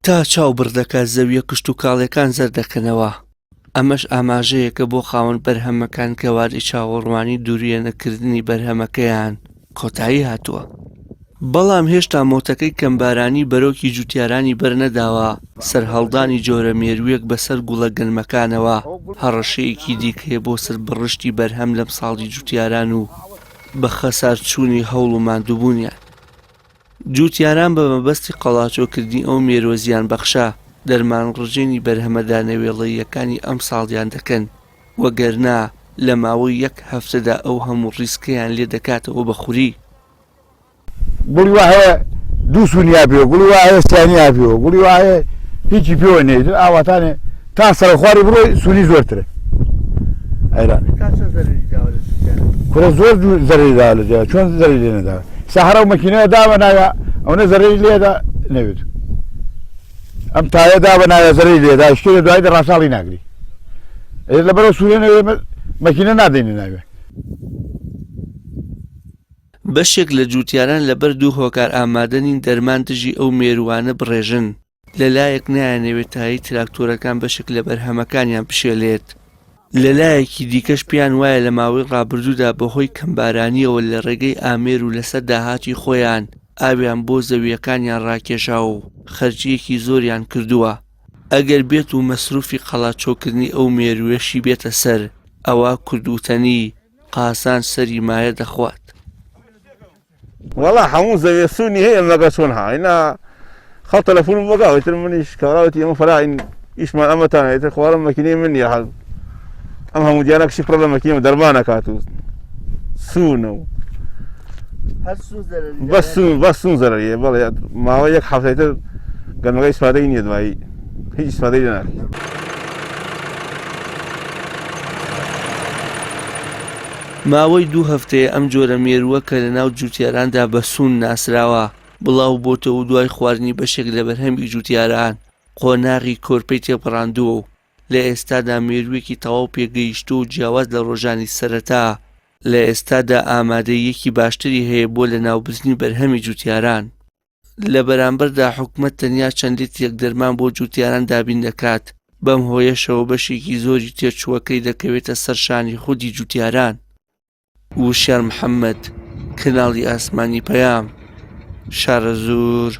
تا چاوبڕ زەویە کشت و کاڵەکان زەردەکەنەوە. ئەمەش ئاماژەیەکە بۆ خاوەن بەرهەمەکان کە وادەی چاوەڕوانی دووریێنەکردنی بەرهەمەکەیان کۆتایی هاتووە. بەڵام هێشتا مۆتەکەی کەمبارانی بەرۆکی جوتیارانی بەرنەداوە سەرهەڵدانی جۆرە مێروویەک بەسەر گوڵە گەنمەکانەوە هەڕەشەیەکی دیکەیە بۆ سەربڕشتی بەرهەم لەم ساڵی جوتیاران و بە خەسارچوونی هەوڵ و ماندووبوونیان. جوتیاران بە مەبەستی قەڵاچۆکردنی ئەو مێرۆ زیان بەخشە دەرمانڕژێنی بەرهەمەدانەوێڵەیەکانی ئەم ساڵیان دەکەن، وەگەرنا لە ماوەی یەک هەفتەدا ئەو هەموو ڕیسکەیان لێ دەکاتەوە بەخوری. گوڵی وایە دوو سونیا پێ، گوڵی وایە سیانیا پێوە، گوڵی وایە هیچی پێوە نێت ئاواتانێ تا سەرخواری بڕۆی سونی زۆرترە. ئەیران کورە زۆر زەرریدا لە جا چۆن زەری لێ نەدا سەحرە و مەکینەیە دابە ناوە ئەوە زەرری لێدا نەوێت. ئەم تایە دابە ناوە زەرری لێدا شتێ دوای ڕاشاڵی ناگری لەبەرەوە سوورێنەوێ مەکینە نادەینە ناوێ. بەشێک لە جوتیاران لەبەر دوو هۆکار ئامادەنین دەرمان دژی ئەو مێروانە بڕێژن، لەلایەک نایانەوێت تایی تراکتۆرەکان بەشێک لە بەرهەمەکانیان پشێلێت. لەلایەکی دیکەش پێیان وایە لە ماوەی ڕابردوودا بەهۆی کەمبارانیەوە لە ڕێگەی ئامێر و لەسەر داهاتی خۆیان ئاویان بۆ زەویەکانیان ڕاکێشاوە و خەرجیەکی زۆریان کردووە. ئەگەر بێت و مەسروفی قەڵاچۆکردنی ئەو مێروێشی بێتە سەر، ئەوە کوردوتەنی قاسان سەری مایە دەخوات. والله هەموو زەویە سوونی هەیە مەگە چۆن هاینا خەڵ تەلەفۆنم وەگاوەتر منیش کەڕاوەتی ئەمە فەراین ئیشمان ئەمەتانێتە خوارم مەکینەی من نیە هەڵ ئەم هەموو دیارەکشی پڕە لە مەکینەوە دەرمانەکات و سوونە و بەس سوون زەرەریە. بەڵێ ماوەی یەک هەفتەیتر گەنمەکەی ئیسپادەی نییە دوایی هیچ ئیسپادەی لێ ناکەی. ماوەی دوو هەفتەیە ئەم جۆرە مێرووە کە لە ناو جوتیاراندا بە سوون ناسراوە بڵاو بۆتەوە دوای خواردنی بەشێک لە بەرهەمی جوتیاران قۆناغی کۆرپەی تێپەڕاندووە و لە ئێستادا مێرووێکی تەواو پێگەیشتو و جیاواز لە ڕۆژانی سەرەتا لە ئێستادا ئامادەیەکی باشتری هەیە بۆ لە ناوبردنی بەرهەمی جوتیاران. لە بەرامبەردا حکومەت تەنیا چەندێت یەکدەرمان بۆ جوتیاران دابین دەکات، بەم هۆیەشەوە بەشێکی زۆری تێچووەکەی دەکەوێتە سەرشانی خودی جوتیاران. وشیار محەممەد، کەناڵی ئاسمانی پەیام، شارە زۆر.